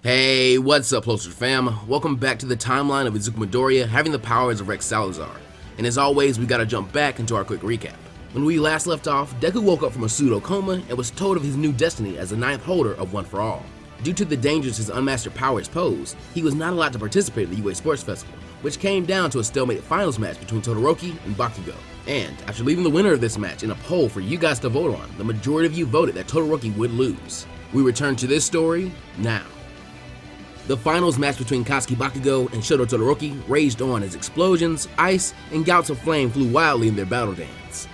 Hey, what's up, Closer fam? Welcome back to the timeline of Izuku Midoriya having the powers of Rex Salazar. And as always, we gotta jump back into our quick recap. When we last left off, Deku woke up from a pseudo coma and was told of his new destiny as the ninth holder of One for All. Due to the dangers his unmastered powers pose, he was not allowed to participate in the UA Sports Festival, which came down to a stalemate finals match between Todoroki and Bakugo. And after leaving the winner of this match in a poll for you guys to vote on, the majority of you voted that Todoroki would lose. We return to this story now. The finals match between Katsuki Bakugo and Shoto Todoroki raged on as explosions, ice, and gouts of flame flew wildly in their battle dance.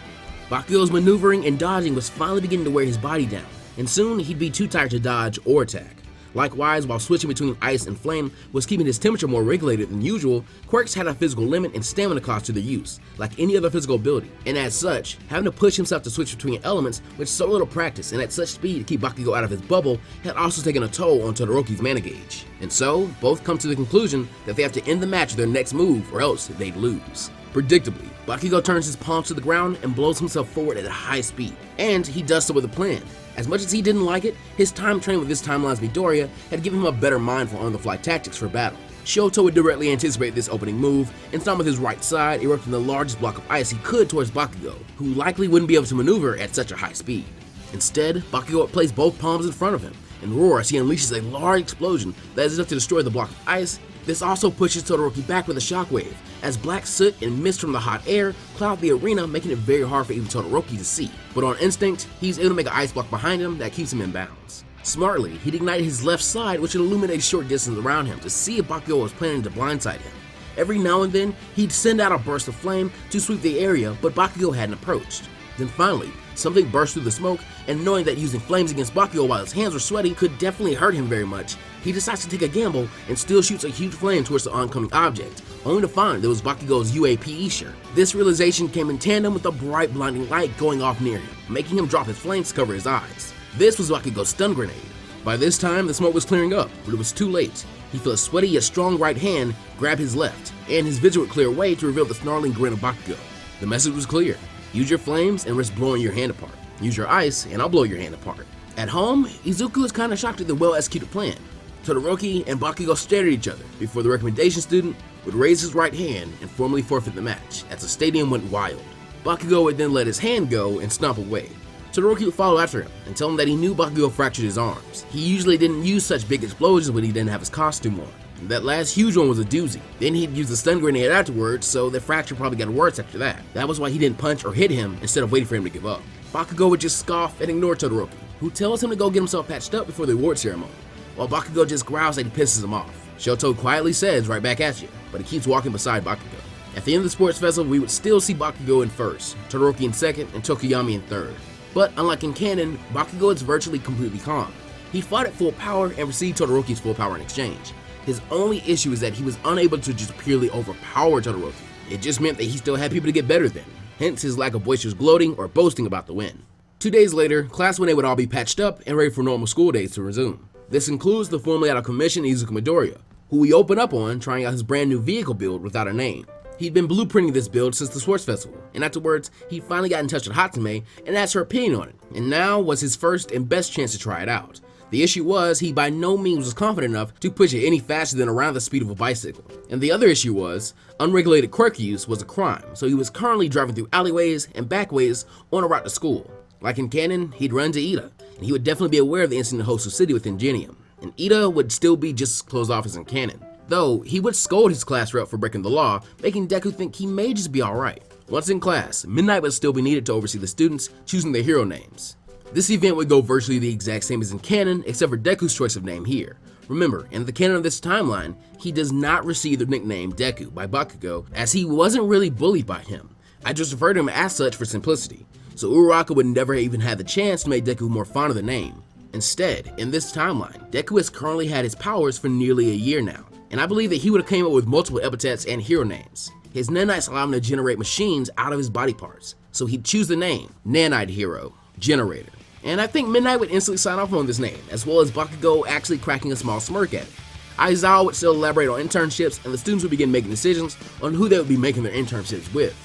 Bakugo's maneuvering and dodging was finally beginning to wear his body down, and soon he'd be too tired to dodge or attack. Likewise, while switching between ice and flame was keeping his temperature more regulated than usual, quirks had a physical limit and stamina cost to their use, like any other physical ability, and as such, having to push himself to switch between elements with so little practice and at such speed to keep Bakugo out of his bubble had also taken a toll on Todoroki's mana gauge. And so, both come to the conclusion that they have to end the match with their next move or else they'd lose. Predictably, Bakugo turns his palms to the ground and blows himself forward at a high speed, and he does so with a plan. As much as he didn't like it, his time training with this timeline's Midoriya had given him a better mind for on-the-fly tactics for battle. Shoto would directly anticipate this opening move and stomp with his right side, erupting the largest block of ice he could towards Bakugo, who likely wouldn't be able to maneuver at such a high speed. Instead, Bakugo would place both palms in front of him and roar as he unleashes a large explosion that is enough to destroy the block of ice. This also pushes Todoroki back with a shockwave, as black soot and mist from the hot air cloud the arena, making it very hard for even Todoroki to see. But on instinct, he's able to make an ice block behind him that keeps him in bounds. Smartly, he'd ignited his left side, which would illuminate a short distance around him to see if Bakugo was planning to blindside him. Every now and then, he'd send out a burst of flame to sweep the area, but Bakugo hadn't approached. Then finally, something burst through the smoke, and knowing that using flames against Bakugo while his hands were sweaty could definitely hurt him very much, he decides to take a gamble and still shoots a huge flame towards the oncoming object, only to find it was Bakugo's UAPE shirt. This realization came in tandem with a bright blinding light going off near him, making him drop his flames to cover his eyes. This was Bakugo's stun grenade. By this time, the smoke was clearing up, but it was too late. He felt a sweaty yet strong right hand grab his left, and his vision would clear away to reveal the snarling grin of Bakugo. The message was clear: use your flames and risk blowing your hand apart. Use your ice and I'll blow your hand apart. At home, Izuku is kinda shocked at the well-executed plan. Todoroki and Bakugo stared at each other before the recommendation student would raise his right hand and formally forfeit the match, as the stadium went wild. Bakugo would then let his hand go and stomp away. Todoroki would follow after him and tell him that he knew Bakugo fractured his arms. He usually didn't use such big explosions when he didn't have his costume on. That last huge one was a doozy. Then he'd use the stun grenade afterwards, so the fracture probably got worse after that. That was why he didn't punch or hit him instead of waiting for him to give up. Bakugo would just scoff and ignore Todoroki, who tells him to go get himself patched up before the award ceremony, while Bakugo just growls that he pisses him off. Shoto quietly says right back at you, but he keeps walking beside Bakugo. At the end of the sports festival, we would still see Bakugo in first, Todoroki in second, and Tokoyami in third. But unlike in canon, Bakugo is virtually completely calm. He fought at full power and received Todoroki's full power in exchange. His only issue is that he was unable to just purely overpower Todoroki. It just meant that he still had people to get better than, hence his lack of boisterous gloating or boasting about the win. 2 days later, class 1A would all be patched up and ready for normal school days to resume. This includes the formerly out of commission Izuku Midoriya, who we open up on trying out his brand new vehicle build without a name. He'd been blueprinting this build since the sports festival, and afterwards, he finally got in touch with Hatsume and asked her opinion on it, and now was his first and best chance to try it out. The issue was, he by no means was confident enough to push it any faster than around the speed of a bicycle. And the other issue was, unregulated quirk use was a crime, so he was currently driving through alleyways and backways on a route to school. Like in canon, he'd run to Ida, and he would definitely be aware of the incident in Hosu City with Ingenium, and Ida would still be just as closed off as in canon. Though, he would scold his class rep for breaking the law, making Deku think he may just be alright. Once in class, Midnight would still be needed to oversee the students choosing their hero names. This event would go virtually the exact same as in canon, except for Deku's choice of name here. Remember, in the canon of this timeline, he does not receive the nickname Deku by Bakugo, as he wasn't really bullied by him. I just refer to him as such for simplicity, so Uraraka would never even have the chance to make Deku more fond of the name. Instead, in this timeline, Deku has currently had his powers for nearly a year now, and I believe that he would have came up with multiple epithets and hero names. His nanites allow him to generate machines out of his body parts, so he'd choose the name, Nanite Hero, Generator. And I think Midnight would instantly sign off on this name, as well as Bakugo actually cracking a small smirk at it. Aizawa would still elaborate on internships, and the students would begin making decisions on who they would be making their internships with.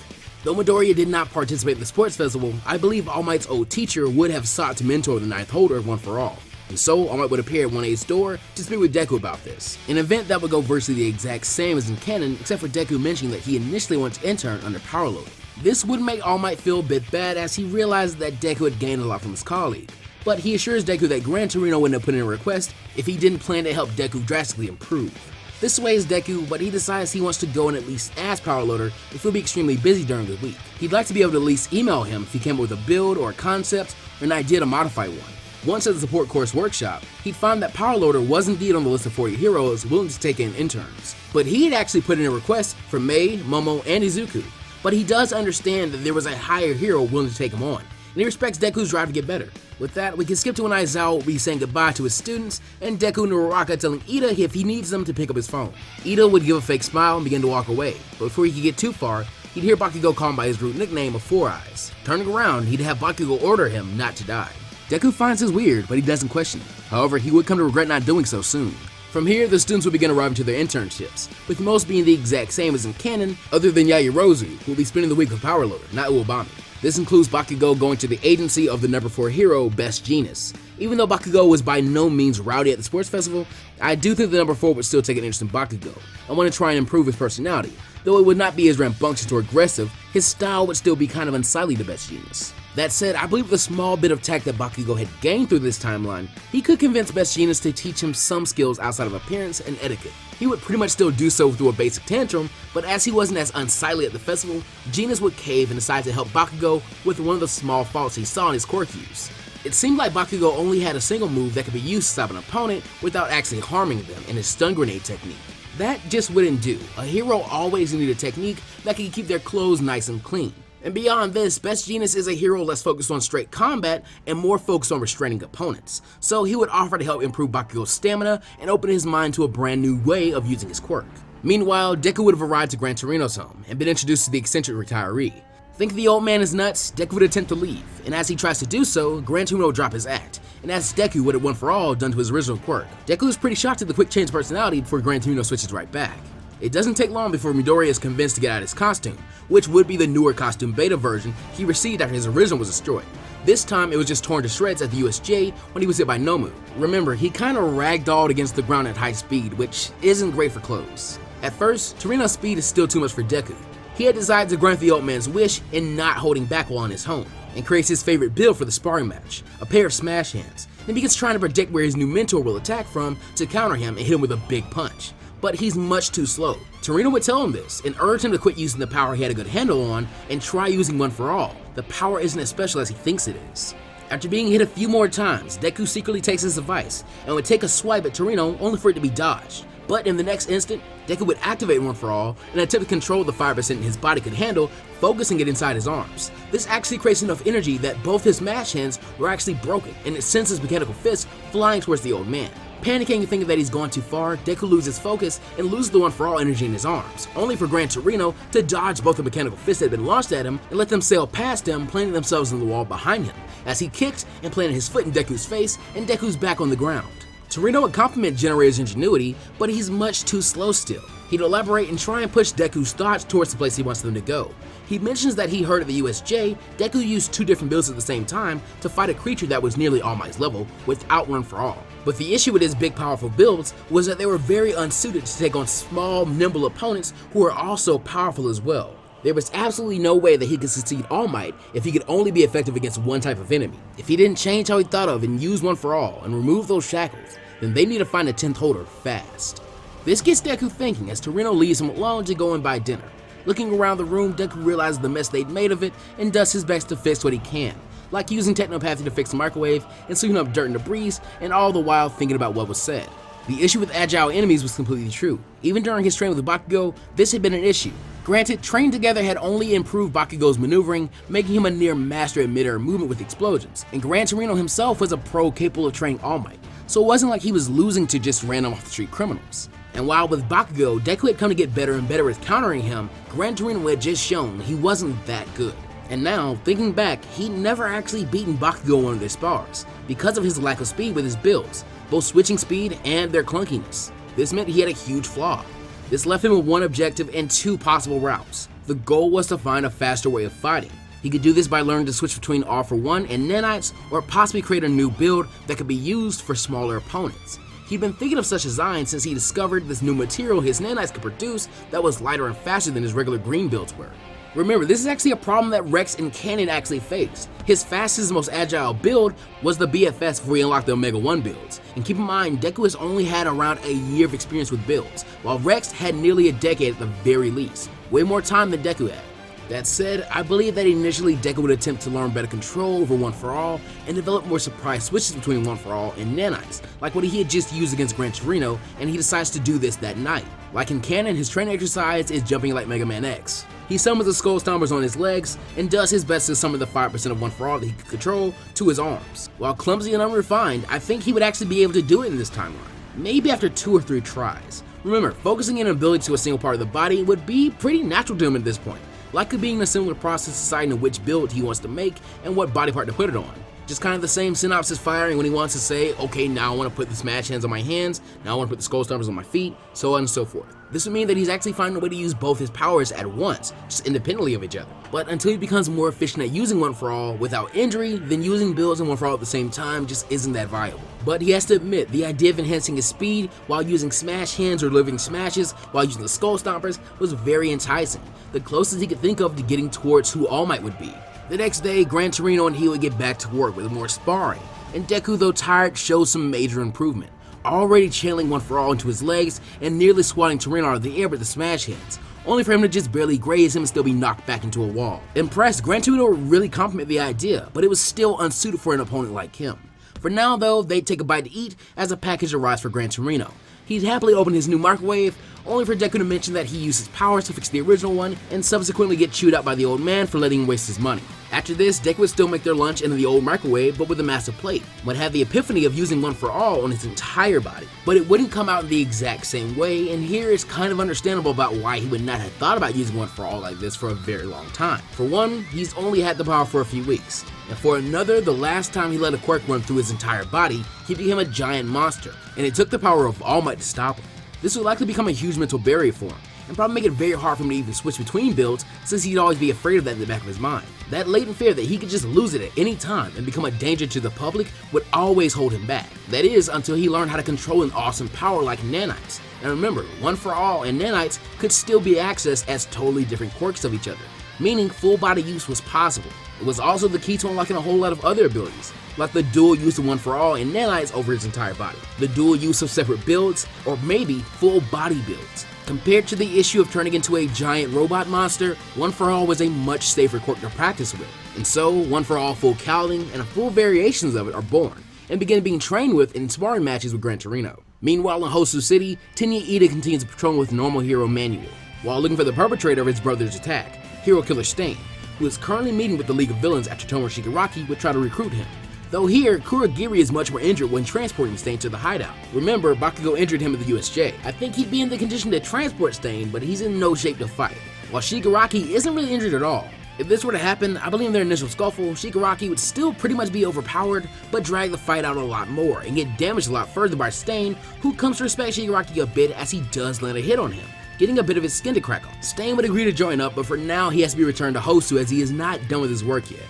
Though Midoriya did not participate in the sports festival, I believe All Might's old teacher would have sought to mentor the ninth holder of One for All. and so All Might would appear at 1A's door to speak with Deku about this, an event that would go virtually the exact same as in canon except for Deku mentioning that he initially wanted to intern under power loading. This would make All Might feel a bit bad as he realized that Deku had gained a lot from his colleague, but he assures Deku that Gran Torino wouldn't have put in a request if he didn't plan to help Deku drastically improve. This sways Deku, but he decides he wants to go and at least ask Power Loader if he'll be extremely busy during the week. He'd like to be able to at least email him if he came up with a build or a concept or an idea to modify one. Once at the support course workshop, he'd find that Power Loader was indeed on the list of 40 heroes willing to take in interns. But he had actually put in a request for Mei, Momo, and Izuku. But he does understand that there was a higher hero willing to take him on, and he respects Deku's drive to get better. With that, we can skip to when Aizawa will be saying goodbye to his students, and Deku and Uraraka telling Ida if he needs them to pick up his phone. Ida would give a fake smile and begin to walk away, but before he could get too far, he'd hear Bakugo call him by his root nickname of Four Eyes. Turning around, he'd have Bakugo order him not to die. Deku finds this weird, but he doesn't question it. However, he would come to regret not doing so soon. From here, the students will begin arriving to their internships, with most being the exact same as in canon, other than Yaoyorozu, who will be spending the week with Power Loader, not Uobami. This includes Bakugo going to the agency of the number 4 hero, Best Jeanist. Even though Bakugo was by no means rowdy at the sports festival, I do think the number 4 would still take an interest in Bakugo. I want to try and improve his personality. Though it would not be as rambunctious or aggressive, his style would still be kind of unsightly to Best Jeanist. That said, I believe with the small bit of tact that Bakugo had gained through this timeline, he could convince Best Jeanist to teach him some skills outside of appearance and etiquette. He would pretty much still do so through a basic tantrum, but as he wasn't as unsightly at the festival, Jeanist would cave and decide to help Bakugo with one of the small faults he saw in his quirk use. It seemed like Bakugo only had a single move that could be used to stop an opponent without actually harming them in his stun grenade technique. That just wouldn't do. A hero always needed a technique that could keep their clothes nice and clean. And beyond this, Best Jeanist is a hero less focused on straight combat and more focused on restraining opponents, so he would offer to help improve Bakugo's stamina and open his mind to a brand new way of using his quirk. Meanwhile, Deku would have arrived to Gran Torino's home and been introduced to the eccentric retiree. Think the old man is nuts, Deku would attempt to leave, and as he tries to do so, Gran Torino would drop his act, and asks Deku what it One For All done to his original quirk. Deku is pretty shocked at the quick change of personality before Gran Torino switches right back. It doesn't take long before Midoriya is convinced to get out his costume, which would be the newer costume beta version he received after his original was destroyed. This time it was just torn to shreds at the USJ when he was hit by Nomu. Remember, he kinda ragdolled against the ground at high speed, which isn't great for clothes. At first, Torino's speed is still too much for Deku. He had decided to grant the old man's wish in not holding back while on his home, and creates his favorite build for the sparring match, a pair of smash hands. Then begins trying to predict where his new mentor will attack from to counter him and hit him with a big punch. But he's much too slow. Torino would tell him this and urge him to quit using the power he had a good handle on and try using One For All. The power isn't as special as he thinks it is. After being hit a few more times, Deku secretly takes his advice and would take a swipe at Torino only for it to be dodged. But in the next instant, Deku would activate One For All and attempt to control the 5% his body could handle, focusing it inside his arms. This actually creates enough energy that both his smash hands were actually broken and it sends his mechanical fist flying towards the old man. Panicking and thinking that he's gone too far, Deku loses focus and loses the One For All energy in his arms, only for Gran Torino to dodge both the mechanical fists that had been launched at him and let them sail past him, planting themselves in the wall behind him, as he kicked and planted his foot in Deku's face and Deku's back on the ground. Torino would compliment Generator's ingenuity, but he's much too slow still. He'd elaborate and try and push Deku's thoughts towards the place he wants them to go. He mentions that he heard at the USJ, Deku used 2 different builds at the same time to fight a creature that was nearly All Might's level without One For All. But the issue with his big powerful builds was that they were very unsuited to take on small, nimble opponents who were also powerful as well. There was absolutely no way that he could succeed All Might if he could only be effective against one type of enemy. If he didn't change how he thought of and use One For All and remove those shackles, then they need to find a 10th holder fast. This gets Deku thinking as Torino leaves him alone to go and buy dinner. Looking around the room, Deku realizes the mess they'd made of it and does his best to fix what he can, like using technopathy to fix the microwave and sweeping up dirt and debris, and all the while thinking about what was said. The issue with agile enemies was completely true. Even during his training with Bakugo, this had been an issue. Granted, training together had only improved Bakugo's maneuvering, making him a near master at mid-air movement with explosions, and Gran Torino himself was a pro capable of training All Might, so it wasn't like he was losing to just random off-the-street criminals. And while with Bakugo, Deku had come to get better and better at countering him, Gran Torino had just shown he wasn't that good. And now, thinking back, he'd never actually beaten Bakugo in one of their spars, because of his lack of speed with his builds, both switching speed and their clunkiness. This meant he had a huge flaw. This left him with one objective and 2 possible routes. The goal was to find a faster way of fighting. He could do this by learning to switch between All for One and nanites, or possibly create a new build that could be used for smaller opponents. He'd been thinking of such design since he discovered this new material his nanites could produce that was lighter and faster than his regular green builds were. Remember, this is actually a problem that Rex and Cannon actually faced. His fastest and most agile build was the BFS before he unlocked the Omega 1 builds. And keep in mind, Deku has only had around a year of experience with builds, while Rex had nearly a decade at the very least. Way more time than Deku had. That said, I believe that initially Deku would attempt to learn better control over One For All and develop more surprise switches between One For All and nanites, like what he had just used against Gran Torino, and he decides to do this that night. Like in canon, his training exercise is jumping like Mega Man X. He summons the Skull Stompers on his legs and does his best to summon the 5% of One For All that he could control to his arms. While clumsy and unrefined, I think he would actually be able to do it in this timeline, maybe after 2 or 3 tries. Remember, focusing in an ability to a single part of the body would be pretty natural to him at this point, likely being a similar process deciding which build he wants to make and what body part to put it on. Just kind of the same synopsis firing when he wants to say, okay, now I want to put the smash hands on my hands, now I want to put the skull stompers on my feet, so on and so forth. This would mean that he's actually finding a way to use both his powers at once, just independently of each other. But until he becomes more efficient at using One For All without injury, then using builds and One For All at the same time just isn't that viable. But he has to admit, the idea of enhancing his speed while using smash hands or living smashes while using the skull stompers was very enticing, the closest he could think of to getting towards who All Might would be. The next day, Gran Torino and he would get back to work with more sparring, and Deku, though tired, shows some major improvement, already channeling One For All into his legs and nearly swatting Torino out of the air with the smash hands, only for him to just barely graze him and still be knocked back into a wall. Impressed, Gran Torino would really compliment the idea, but it was still unsuited for an opponent like him. For now though, they'd take a bite to eat as a package arrives for Gran Torino. He'd happily open his new microwave, only for Deku to mention that he used his powers to fix the original one and subsequently get chewed out by the old man for letting him waste his money. After this, Deku would still make their lunch into the old microwave but with a massive plate, would have the epiphany of using One For All on his entire body. But it wouldn't come out in the exact same way, and here it's kind of understandable about why he would not have thought about using One For All like this for a very long time. For one, he's only had the power for a few weeks, and for another, the last time he let a quirk run through his entire body, he became a giant monster, and it took the power of All Might to stop him. This would likely become a huge mental barrier for him, and probably make it very hard for him to even switch between builds since he'd always be afraid of that in the back of his mind. That latent fear that he could just lose it at any time and become a danger to the public would always hold him back. That is, until he learned how to control an awesome power like nanites. And remember, One For All and nanites could still be accessed as totally different quirks of each other, meaning full body use was possible. It was also the key to unlocking a whole lot of other abilities, like the dual use of One For All and nanites over his entire body, the dual use of separate builds, or maybe full body builds. Compared to the issue of turning into a giant robot monster, One For All was a much safer quirk to practice with, and so One For All full cowling and full variations of it are born, and begin being trained with in sparring matches with Gran Torino. Meanwhile in Hosu City, Tenya Ida continues patrolling with normal hero Manuel, while looking for the perpetrator of his brother's attack, Hero Killer Stain, who is currently meeting with the League of Villains after Tomo Shigaraki would try to recruit him. Though here, Kurogiri is much more injured when transporting Stain to the hideout. Remember, Bakugo injured him at the USJ. I think he'd be in the condition to transport Stain, but he's in no shape to fight, while Shigaraki isn't really injured at all. If this were to happen, I believe in their initial scuffle, Shigaraki would still pretty much be overpowered, but drag the fight out a lot more and get damaged a lot further by Stain, who comes to respect Shigaraki a bit as he does land a hit on him, getting a bit of his skin to crackle. Stain would agree to join up, but for now he has to be returned to Hosu as he is not done with his work yet.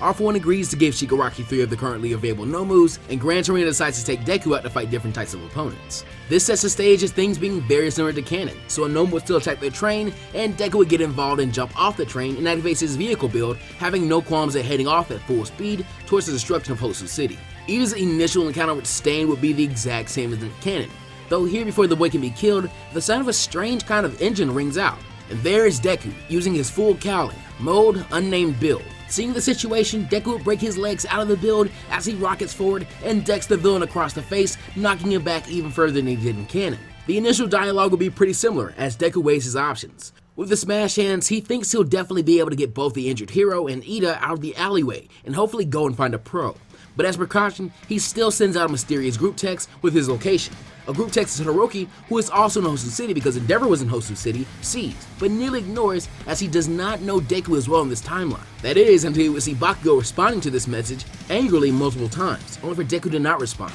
All For One agrees to give Shigaraki 3 of the currently available Nomus, and Gran Torino decides to take Deku out to fight different types of opponents. This sets the stage as things being very similar to canon, so a Nomu would still attack their train, and Deku would get involved and jump off the train and activates his vehicle build, having no qualms at heading off at full speed towards the destruction of Hosu City. Ida's initial encounter with Stain would be the exact same as in canon, though here before the boy can be killed, the sound of a strange kind of engine rings out, and there is Deku, using his full cowling, mode unnamed build. Seeing the situation, Deku would break his legs out of the build as he rockets forward and decks the villain across the face, knocking him back even further than he did in canon. The initial dialogue will be pretty similar as Deku weighs his options. With the smash hands, he thinks he'll definitely be able to get both the injured hero and Ida out of the alleyway and hopefully go and find a pro. But as precaution, he still sends out a mysterious group text with his location. A group text is Todoroki, who is also in Hosu City because Endeavor was in Hosu City, sees, but nearly ignores as he does not know Deku as well in this timeline. That is, until he would see Bakugo responding to this message angrily multiple times, only for Deku to not respond.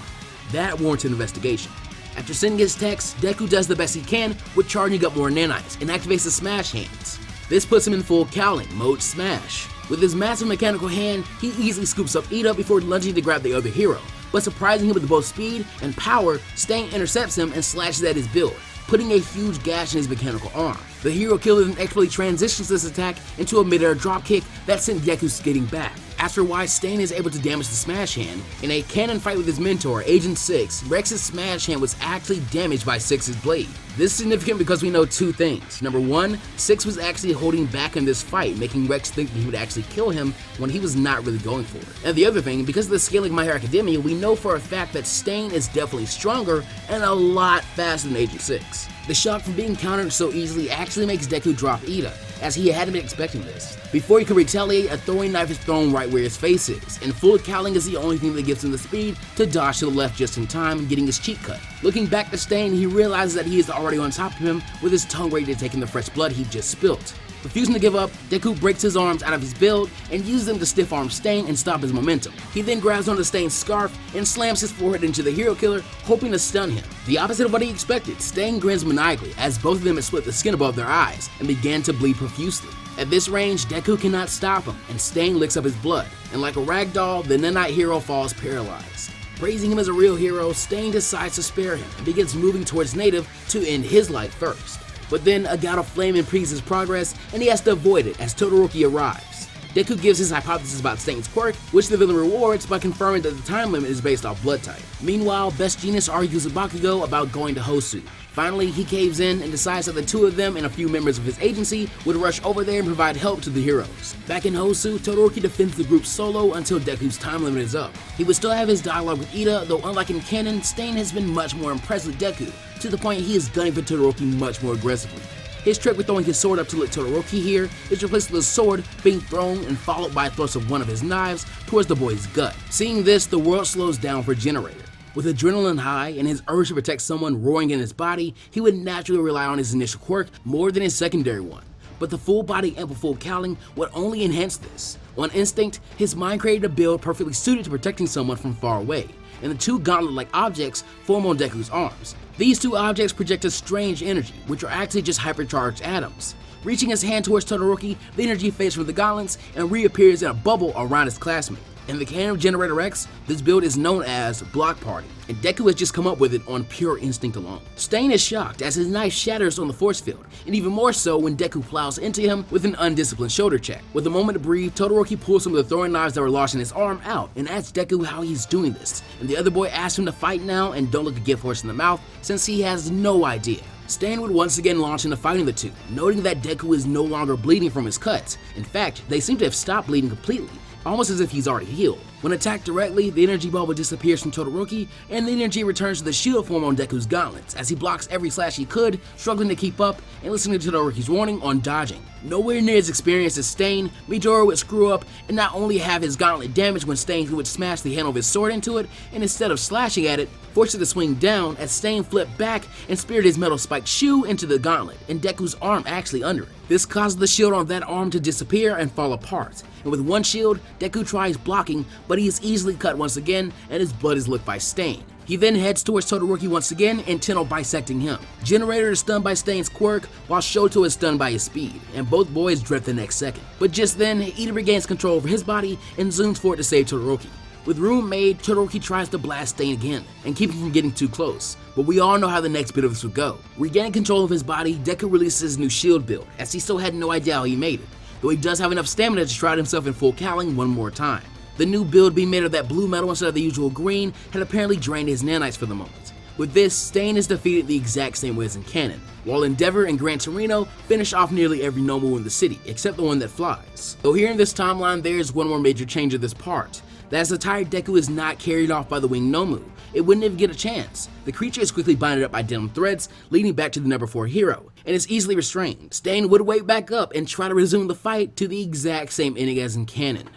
That warrants an investigation. After sending his text, Deku does the best he can with charging up more nanites and activates the smash hands. This puts him in full cowling, mode smash. With his massive mechanical hand, he easily scoops up Ida before lunging to grab the other hero, but surprising him with both speed and power, Stain intercepts him and slashes at his build, putting a huge gash in his mechanical arm. The hero killer then expertly transitions this attack into a mid-air dropkick that sent Deku skidding back. After which, Stain is able to damage the Smash Hand. In a cannon fight with his mentor, Agent 6, Rex's Smash Hand was actually damaged by 6's blade. This is significant because we know two things. Number one, 6 was actually holding back in this fight, making Rex think that he would actually kill him when he was not really going for it. And the other thing, because of the scaling of My Hero Academia, we know for a fact that Stain is definitely stronger and a lot faster than Agent 6. The shock from being countered so easily actually makes Deku drop Ida, as he hadn't been expecting this. Before he can retaliate, a throwing knife is thrown right where his face is, and full cowling is the only thing that gives him the speed to dodge to the left just in time, getting his cheek cut. Looking back to Stain, he realizes that he is already on top of him, with his tongue ready to take in the fresh blood he just spilt. Refusing to give up, Deku breaks his arms out of his build and uses them to stiff arm Stain and stop his momentum. He then grabs onto Stain's scarf and slams his forehead into the hero killer, hoping to stun him. The opposite of what he expected, Stain grins maniacally as both of them had split the skin above their eyes and began to bleed profusely. At this range, Deku cannot stop him, and Stain licks up his blood, and like a rag doll, the Nanite hero falls paralyzed. Praising him as a real hero, Stain decides to spare him and begins moving towards Native to end his life first. But then a gout of flame impedes his progress, and he has to avoid it as Todoroki arrives. Deku gives his hypothesis about Stain's quirk, which the villain rewards by confirming that the time limit is based off blood type. Meanwhile, Best Genius argues with Bakugo about going to Hosu. Finally, he caves in and decides that the two of them and a few members of his agency would rush over there and provide help to the heroes. Back in Hosu, Todoroki defends the group solo until Deku's time limit is up. He would still have his dialogue with Ida, though unlike in canon, Stain has been much more impressed with Deku, to the point he is gunning for Todoroki much more aggressively. His trick with throwing his sword up to let Todoroki hear is replaced with a sword being thrown and followed by a thrust of one of his knives towards the boy's gut. Seeing this, the world slows down for Generator. With adrenaline high and his urge to protect someone roaring in his body, he would naturally rely on his initial quirk more than his secondary one. But the full body ample full cowling would only enhance this. On instinct, his mind created a build perfectly suited to protecting someone from far away, and the two gauntlet-like objects form on Deku's arms. These two objects project a strange energy, which are actually just hypercharged atoms. Reaching his hand towards Todoroki, the energy fades from the gauntlets and reappears in a bubble around his classmate. In the canon of Generator X, this build is known as Block Party, and Deku has just come up with it on pure instinct alone. Stain is shocked as his knife shatters on the force field, and even more so when Deku plows into him with an undisciplined shoulder check. With a moment to breathe, Todoroki pulls some of the throwing knives that were lodged in his arm out and asks Deku how he's doing this, and the other boy asks him to fight now and don't look a gift horse in the mouth since he has no idea. Stain would once again launch into fighting the two, noting that Deku is no longer bleeding from his cuts. In fact, they seem to have stopped bleeding completely, almost as if he's already healed. When attacked directly, the energy bubble disappears from Todoroki, and the energy returns to the shield form on Deku's gauntlets as he blocks every slash he could, struggling to keep up and listening to Todoroki's warning on dodging. Nowhere near as experienced as Stain, Midori would screw up and not only have his gauntlet damaged when Stain would smash the handle of his sword into it, and instead of slashing at it, forced it to swing down as Stain flipped back and speared his metal spiked shoe into the gauntlet, and Deku's arm actually under it. This caused the shield on that arm to disappear and fall apart, and with one shield, Deku tries blocking, but he is easily cut once again, and his blood is licked by Stain. He then heads towards Todoroki once again, Inteno bisecting him. Generator is stunned by Stain's quirk, while Shoto is stunned by his speed, and both boys drift the next second. But just then, Ida regains control over his body and zooms forward to save Todoroki. With room made, Todoroki tries to blast Stain again and keep him from getting too close, but we all know how the next bit of this would go. Regaining control of his body, Deku releases his new shield build, as he still had no idea how he made it, though he does have enough stamina to shroud himself in full cowling one more time. The new build being made of that blue metal instead of the usual green had apparently drained his nanites for the moment. With this, Stain is defeated the exact same way as in canon, while Endeavor and Gran Torino finish off nearly every noble in the city, except the one that flies. Though here in this timeline, there is one more major change of this part. That as the tired Deku is not carried off by the winged Nomu, it wouldn't even get a chance. The creature is quickly binded up by denim threads, leading back to the number 4 hero, and is easily restrained. Stain would wake back up and try to resume the fight to the exact same ending as in canon.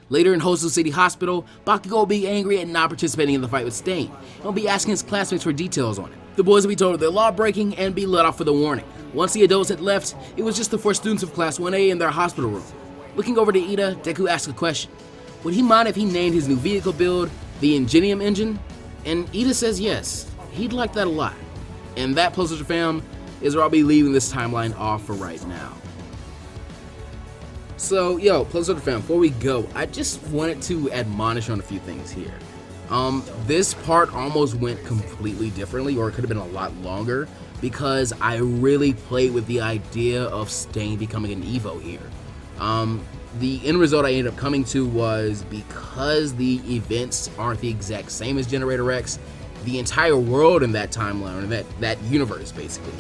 Later in Hosu City Hospital, Bakugo will be angry at not participating in the fight with Stain, and will be asking his classmates for details on it. The boys will be told of their law breaking and be let off with a warning. Once the adults had left, it was just the 4 students of Class 1A in their hospital room. Looking over to Ida, Deku asks a question. Would he mind if he named his new vehicle build the Ingenium engine? And Ida says yes, he'd like that a lot. And that, Closer Fam, is where I'll be leaving this timeline off for right now. So, yo, Plus Ultra fam, before we go, I just wanted to admonish on a few things here. This part almost went completely differently, or it could have been a lot longer, because I really played with the idea of Stain becoming an Evo here. The end result I ended up coming to was, because the events aren't the exact same as Generator X, the entire world in that timeline, or that universe basically,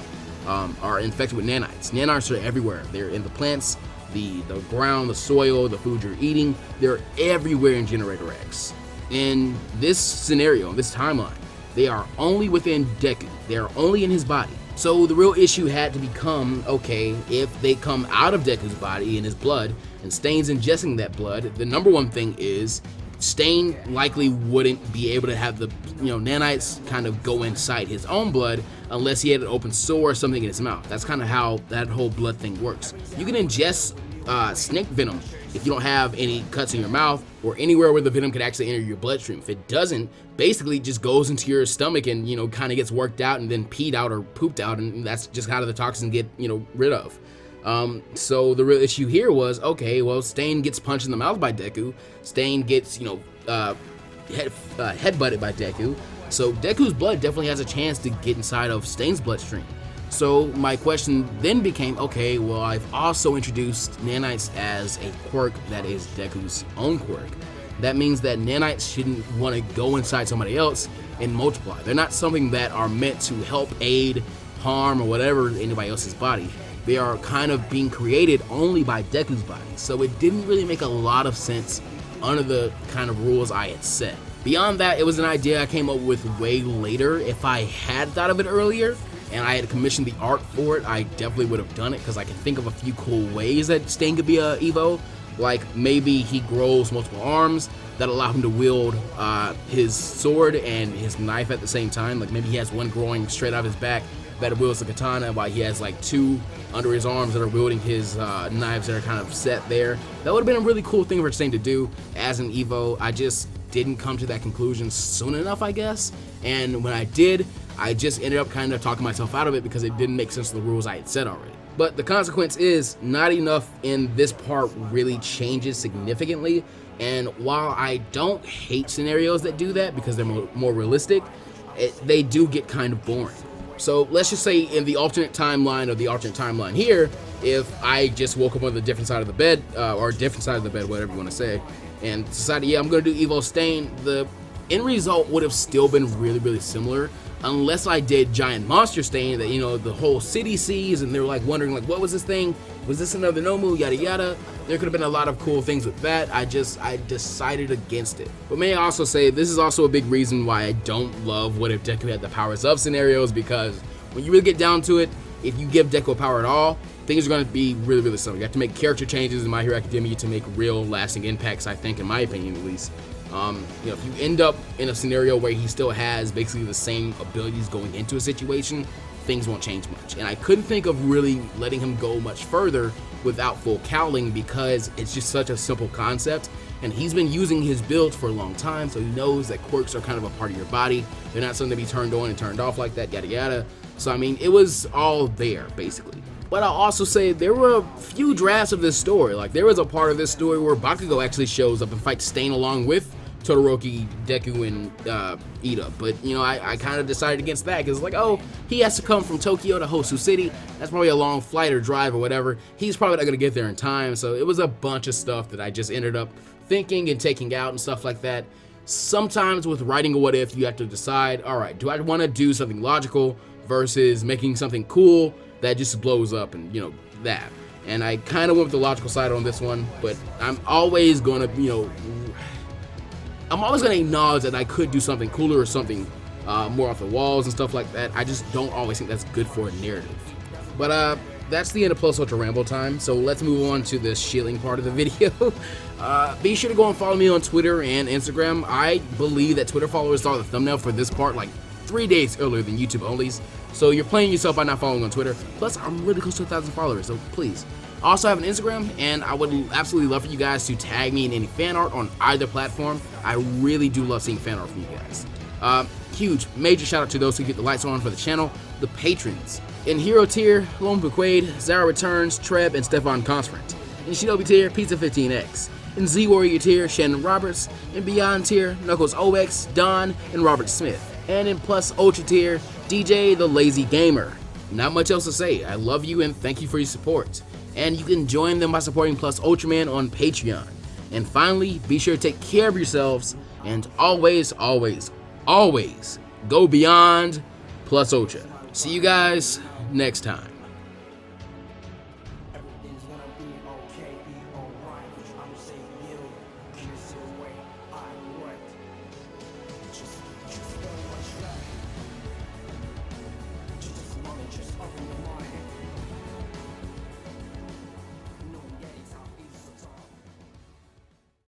are infected with nanites. Nanites are everywhere. They're in the plants, the ground, the soil, the food you're eating. They're everywhere in Generator X. In this scenario, in this timeline, they are only within Deku. They are only in his body. So the real issue had to become, okay, if they come out of Deku's body in his blood, and Stain's ingesting that blood, the number one thing is Stain likely wouldn't be able to have the nanites kind of go inside his own blood unless he had an open sore or something in his mouth. That's kind of how that whole blood thing works. You can ingest snake venom if you don't have any cuts in your mouth or anywhere where the venom could actually enter your bloodstream. If it doesn't, basically it just goes into your stomach and kind of gets worked out and then peed out or pooped out, and that's just how the toxins get rid of. So the real issue here was, okay, well, Stain gets punched in the mouth by Deku. Stain gets headbutted by Deku. So Deku's blood definitely has a chance to get inside of Stain's bloodstream. So my question then became, okay, well, I've also introduced nanites as a quirk that is Deku's own quirk. That means that nanites shouldn't want to go inside somebody else and multiply. They're not something that are meant to help, aid, harm, or whatever anybody else's body. They are kind of being created only by Deku's body. So it didn't really make a lot of sense under the kind of rules I had set. Beyond that, it was an idea I came up with way later. If I had thought of it earlier, and I had commissioned the art for it, I definitely would have done it, because I can think of a few cool ways that Stain could be a Evo. Like maybe he grows multiple arms that allow him to wield his sword and his knife at the same time. Like maybe he has one growing straight out of his back that wields the katana, while he has like two under his arms that are wielding his knives that are kind of set there. That would have been a really cool thing for Stain to do as an Evo. I just didn't come to that conclusion soon enough, I guess. And when I did, I just ended up kind of talking myself out of it because it didn't make sense to the rules I had set already. But the consequence is, not enough in this part really changes significantly. And while I don't hate scenarios that do that because they're more realistic, they do get kind of boring. So let's just say in the alternate timeline, or the alternate timeline here, if I just woke up on the different side of the bed, or different side of the bed, whatever you want to say, and decided, yeah, I'm going to do Evo Stain, the end result would have still been really, really similar, unless I did Giant Monster Stain that, the whole city sees, and they're like wondering, like, what was this thing? Was this another Nomu? Yada yada. There could have been a lot of cool things with that. I decided against it. But may I also say, this is also a big reason why I don't love what if Deku had the powers of scenarios, because when you really get down to it, if you give Deku a power at all, things are going to be really, really simple. You have to make character changes in My Hero Academia to make real lasting impacts, I think, in my opinion at least. If you end up in a scenario where he still has basically the same abilities going into a situation, things won't change much. And I couldn't think of really letting him go much further without full cowling, because it's just such a simple concept, and he's been using his build for a long time, so he knows that quirks are kind of a part of your body. They're not something to be turned on and turned off like that, yada yada. So I mean, it was all there basically. But I'll also say there were a few drafts of this story. Like there was a part of this story where Bakugo actually shows up and fights Stain along with Todoroki, Deku, and Ida. But I kind of decided against that, because like, oh, he has to come from Tokyo to Hosu City. That's probably a long flight or drive or whatever. He's probably not gonna get there in time. So it was a bunch of stuff that I just ended up thinking and taking out and stuff like that. Sometimes with writing a what if, you have to decide, all right, do I want to do something logical versus making something cool that just blows up, and that. And I kind of went with the logical side on this one, but I'm always gonna acknowledge that I could do something cooler or something more off the walls and stuff like that. I just don't always think that's good for a narrative. But that's the end of Plus Ultra Ramble time, so let's move on to the shilling part of the video. Be sure to go and follow me on Twitter and Instagram. I believe that Twitter followers saw the thumbnail for this part like 3 days earlier than YouTube onlys, so you're playing yourself by not following on Twitter. Plus, I'm really close to 1,000 followers, so please. I also have an Instagram, and I would absolutely love for you guys to tag me in any fan art on either platform. I really do love seeing fan art from you guys. Huge, major shout out to those who get the lights on for the channel, the patrons. In Hero Tier, Lone Quaid, Zara Returns, Treb, and Stefan Consfront. In Shinobi tier, Pizza15X. In Z Warrior tier, Shannon Roberts. In Beyond tier, Knuckles OX, Don, and Robert Smith. And in Plus Ultra tier, DJ the Lazy Gamer. Not much else to say. I love you and thank you for your support. And you can join them by supporting Plus Ultraman on Patreon. And finally, be sure to take care of yourselves and always, always, always go beyond Plus Ultra. See you guys next time.